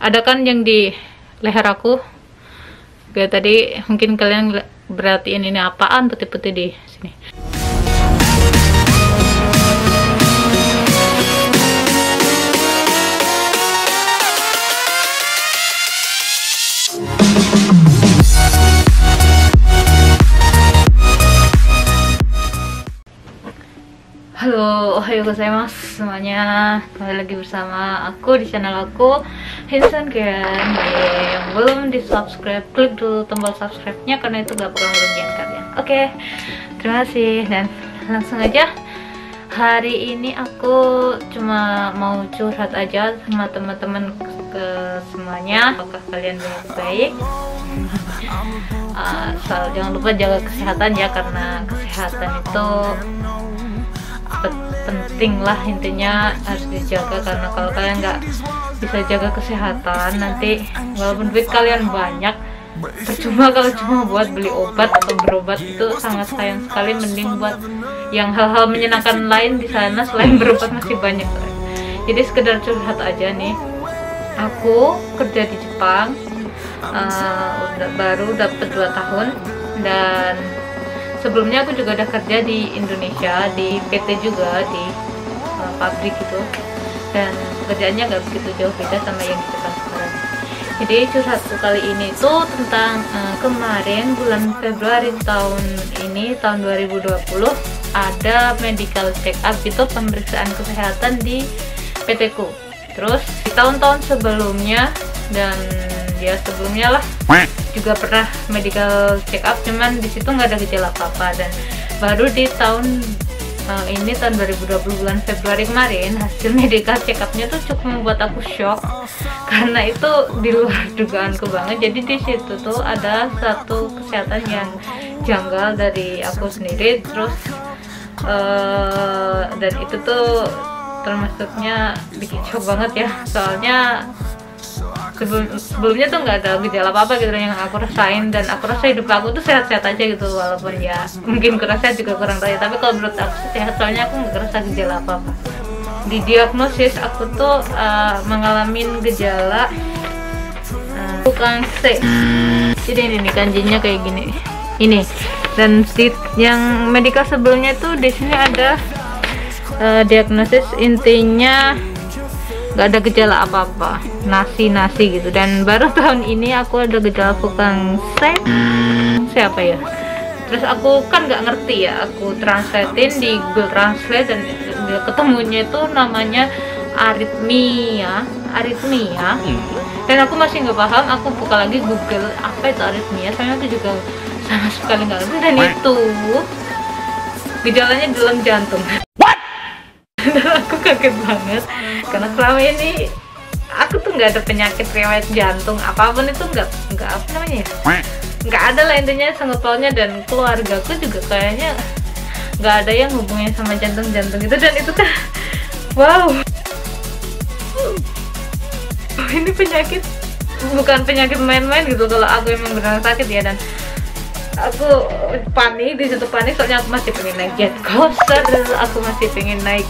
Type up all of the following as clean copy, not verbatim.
ada kan yang di leher aku kayak tadi, mungkin kalian berhatiin ini apaan putih-putih di sini. Halo, ohayo gozaimasu semuanya. Kembali lagi bersama aku di channel aku, Hinsan Ken. Yang belum di subscribe, klik dulu tombol subscribe-nya karena itu gak bakal merugikan kalian. Oke, terima kasih. Dan langsung aja, hari ini aku cuma mau curhat aja sama teman-teman ke semuanya. Apakah kalian baik-baik? Jangan lupa jaga kesehatan ya, karena kesehatan itu penting lah, intinya harus dijaga. Karena kalau kalian nggak bisa jaga kesehatan, nanti walaupun duit kalian banyak, percuma kalau cuma buat beli obat atau berobat. Itu sangat sayang sekali. Mending buat yang hal-hal menyenangkan lain di sana selain berobat, masih banyak. Jadi sekedar curhat aja nih, aku kerja di Jepang, baru dapat 2 tahun, dan sebelumnya aku juga udah kerja di Indonesia, di PT juga, di pabrik gitu, dan kerjaannya nggak begitu jauh beda sama yang di Jepang sekarang. Jadi curhatku kali ini tuh tentang kemarin bulan Februari tahun 2020 ada medical check up, itu pemeriksaan kesehatan di PT ku. Terus di tahun-tahun sebelumnya, dan ya sebelumnya lah juga pernah medical check up, cuman di situ nggak ada gejala apa-apa. Dan baru di tahun ini tahun 2020 bulan Februari kemarin, hasil medical check upnya tuh cukup membuat aku shock karena itu di luar dugaanku banget. Jadi di situ tuh ada satu kesehatan yang janggal dari aku sendiri. Terus dan itu tuh termasuknya bikin shock banget ya, soalnya sebelumnya tuh nggak ada gejala apa-apa gitu yang aku rasain, dan aku rasa hidup aku tuh sehat-sehat aja gitu, walaupun ya mungkin kurasa juga kurang tahu ya, tapi kalau menurut aku sehat, soalnya aku nggak ngerasa gejala apa-apa. Di diagnosis aku tuh mengalami gejala bukan C. Jadi ini nih kanjinya kayak gini ini, dan yang medical sebelumnya tuh di sini ada diagnosis, intinya nggak ada gejala apa-apa, nasi gitu. Dan baru tahun ini aku ada gejala bukan siapa ya. Terus aku kan nggak ngerti ya, aku translatein di Google Translate, dan ketemunya itu namanya aritmia. Dan aku masih nggak paham. Aku buka lagi Google, apa itu aritmia, soalnya aku juga sama sekali nggak ngerti. Dan itu gejalanya dalam jantung. Dan aku kaget banget karena selama ini aku tuh nggak ada penyakit riwayat jantung apapun, itu nggak apa namanya ya, nggak ada lah intinya sengepolnya. Dan keluargaku juga kayaknya nggak ada yang hubungnya sama jantung itu. Dan itu kan wow, ini penyakit, bukan penyakit main-main gitu kalau aku emang beneran sakit ya. Dan aku panik, di situ panik soalnya aku masih pengen naik jet coaster, aku masih pengen naik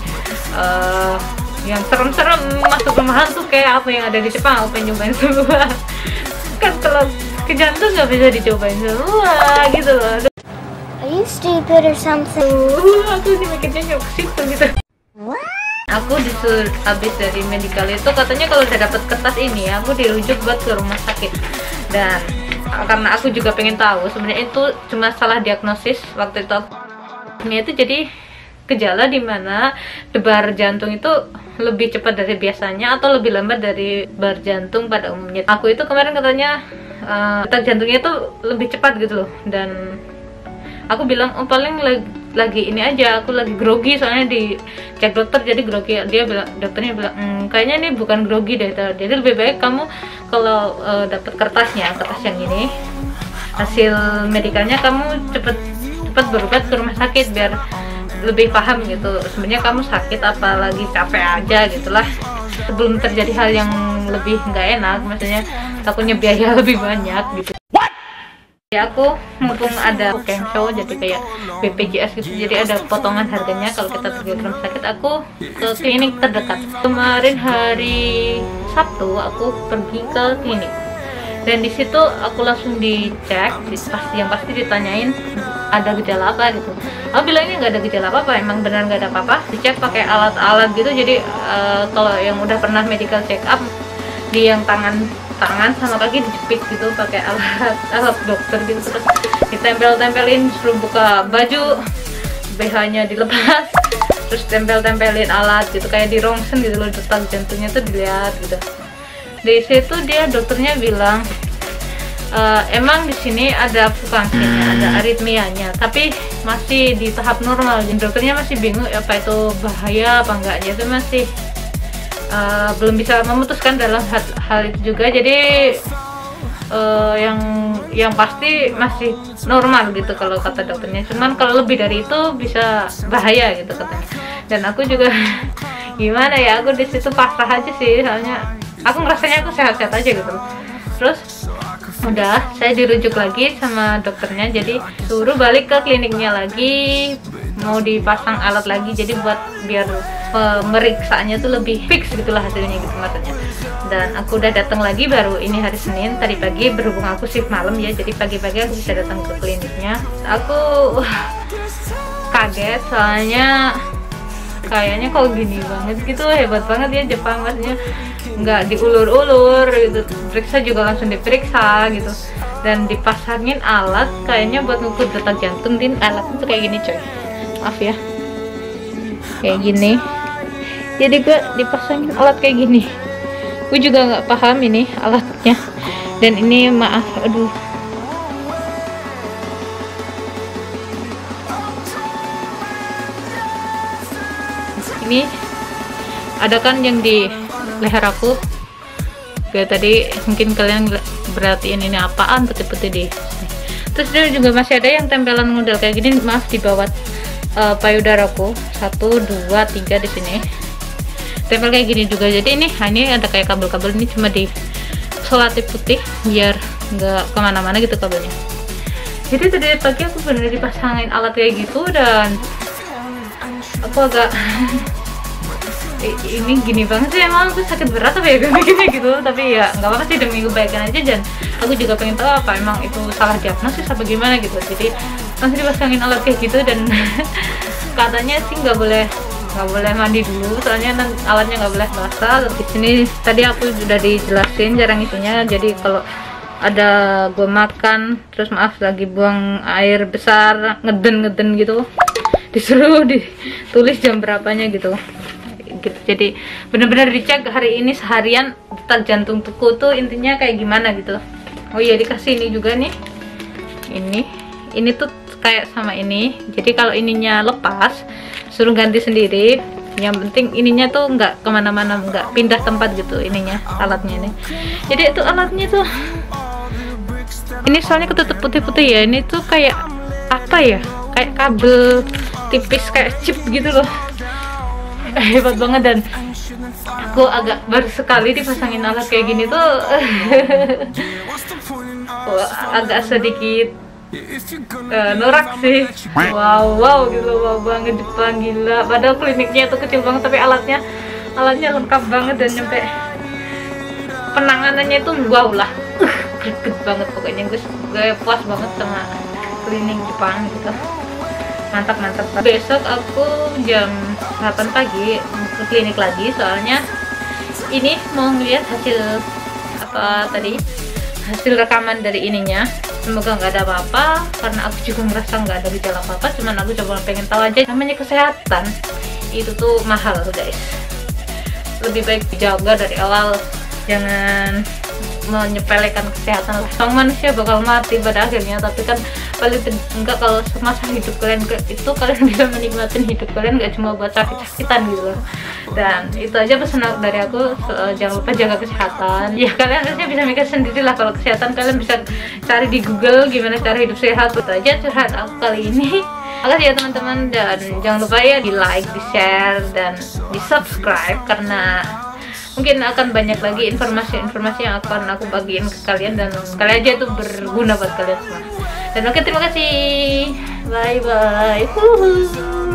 yang serem-serem, masuk rumah hantu kayak apa yang ada di Jepang, aku pengen nyobain semua. Kan kalau ke jantung nggak bisa dicobain semua gitu loh. Are you stupid or something? Aku ini mikirnya nyok situ gitu. Aku disuruh habis dari medical itu, katanya kalau udah dapat kertas ini aku dirujuk buat ke rumah sakit. Dan karena aku juga pengen tahu sebenarnya itu cuma salah diagnosis waktu itu. Ini itu jadi gejala dimana debar jantung itu lebih cepat dari biasanya atau lebih lambat dari debar jantung pada umumnya. Aku itu kemarin katanya detak jantungnya itu lebih cepat gitu loh. Dan aku bilang, oh paling lagi ini aja, aku lagi grogi soalnya dicek dokter jadi grogi. Dokternya bilang kayaknya ini bukan grogi deh, jadi lebih baik kamu kalau dapat kertas yang ini, hasil medikalnya, kamu cepet berobat ke rumah sakit biar lebih paham gitu sebenarnya kamu sakit apa lagi capek aja gitulah, sebelum terjadi hal yang lebih nggak enak, maksudnya takutnya biaya lebih banyak gitu. Ya aku mumpung ada show jadi kayak BPJS gitu, jadi ada potongan harganya kalau kita pergi ke rumah sakit. Aku ke klinik terdekat. Kemarin hari Sabtu aku pergi ke klinik dan di situ aku langsung dicek, yang pasti ditanyain ada gejala apa gitu. Aku bilang ini nggak ada gejala apa-apa, emang benar nggak ada apa-apa. Dicek pakai alat-alat gitu, jadi kalau yang udah pernah medical check up di yang tangan sama kaki dijepit gitu pakai alat dokter gitu, terus ditempel-tempelin, suruh buka baju, BH-nya dilepas, terus tempelin alat gitu kayak di rongsen gitu loh, detak jantungnya tuh dilihat gitu. Di situ dia dokternya bilang emang di sini ada fungsinya, ada aritmianya, tapi masih di tahap normal. Dan dokternya masih bingung apa itu bahaya apa enggaknya, itu masih belum bisa memutuskan dalam hal itu juga. Jadi yang pasti masih normal gitu kalau kata dokternya, cuman kalau lebih dari itu bisa bahaya gitu katanya. Dan aku juga gimana ya, aku di situ pasrah aja sih, soalnya aku ngerasanya aku sehat-sehat aja gitu. Terus udah saya dirujuk lagi sama dokternya, jadi suruh balik ke kliniknya lagi, mau dipasang alat lagi, jadi buat biar pemeriksaannya tuh lebih fix gitulah hasilnya gitu maksudnya. Dan aku udah datang lagi baru ini hari Senin tadi pagi, berhubung aku shift malam ya, jadi pagi-pagi aku bisa datang ke kliniknya. Aku kaget soalnya kayaknya kok gini banget gitu, hebat banget ya Jepang, maksudnya nggak diulur-ulur gitu, periksa juga langsung diperiksa gitu, dan dipasangin alat kayaknya buat ngukur detak jantung. Din alat itu kayak gini coy, maaf ya, kayak gini. Jadi gue dipasangin alat kayak gini, gue juga nggak paham ini alatnya. Dan ini maaf, aduh, ini ada kan yang di leher aku kayak tadi, mungkin kalian berartiin ini apaan putih-putih di. Terus dia juga masih ada yang tempelan model kayak gini, maaf, di bawah payudaraku 1, 2, 3 di sini tempel kayak gini juga. Jadi ini ada kayak kabel-kabel, ini cuma di selotip putih biar nggak kemana-mana gitu kabelnya. Jadi tadi pagi aku bener dipasangin alat kayak gitu, dan aku agak ini gini banget sih, emang aku sakit berat apa ya gini gitu. Tapi ya nggak apa-apa sih, demi kebaikan aja, dan aku juga pengen tahu apa emang itu salah diagnosis apa gimana gitu. Jadi langsung dipasangin alat kayak gitu, dan katanya sih nggak boleh mandi dulu, soalnya alatnya nggak boleh basah. Di sini tadi aku sudah dijelasin cara ngisinya. Jadi kalau ada gue makan terus maaf lagi buang air besar, ngeden gitu, disuruh ditulis jam berapanya gitu. Jadi bener-bener dicek hari ini seharian detak jantung tuku tuh intinya kayak gimana gitu. Oh iya, dikasih ini juga nih, ini tuh kayak sama ini. Jadi kalau ininya lepas suruh ganti sendiri, yang penting ininya tuh nggak kemana-mana, nggak pindah tempat gitu ininya, alatnya ini. Jadi itu alatnya tuh ini soalnya ketutup putih-putih ya, ini tuh kayak apa ya, kayak kabel tipis kayak chip gitu loh. Hebat banget. Dan aku agak baru sekali dipasangin alat kayak gini tuh agak sedikit norak sih. Wow gitu, wow banget Jepang, gila. Padahal kliniknya tuh kecil banget tapi alatnya lengkap banget, dan nyampe penanganannya itu wow lah, greget banget pokoknya. Gue puas banget sama klinik Jepang gitu, mantap. Besok aku jam 8 pagi ke klinik lagi, soalnya ini mau ngeliat hasil hasil rekaman dari ininya. Semoga nggak ada apa-apa, karena aku juga merasa nggak ada gejala apa-apa, cuman aku coba pengen tahu aja. Namanya kesehatan itu tuh mahal guys, lebih baik dijaga dari awal, jangan menyepelekan kesehatan lah. Sang manusia bakal mati pada akhirnya, tapi kan paling enggak kalau semasa hidup kalian itu kalian bisa menikmati hidup kalian, nggak cuma buat sakit-sakitan gitu loh. Dan itu aja pesan dari aku, jangan lupa jaga kesehatan ya. Kalian harusnya bisa mikir sendiri lah, kalau kesehatan kalian bisa cari di Google gimana cara hidup sehat. Itu aja curhat aku kali ini. Makasih ya teman-teman, dan jangan lupa ya di like, di share, dan di subscribe, karena mungkin akan banyak lagi informasi-informasi yang akan aku bagiin ke kalian, dan sekali aja itu berguna buat kalian semua. Dan oke, terima kasih. Bye bye.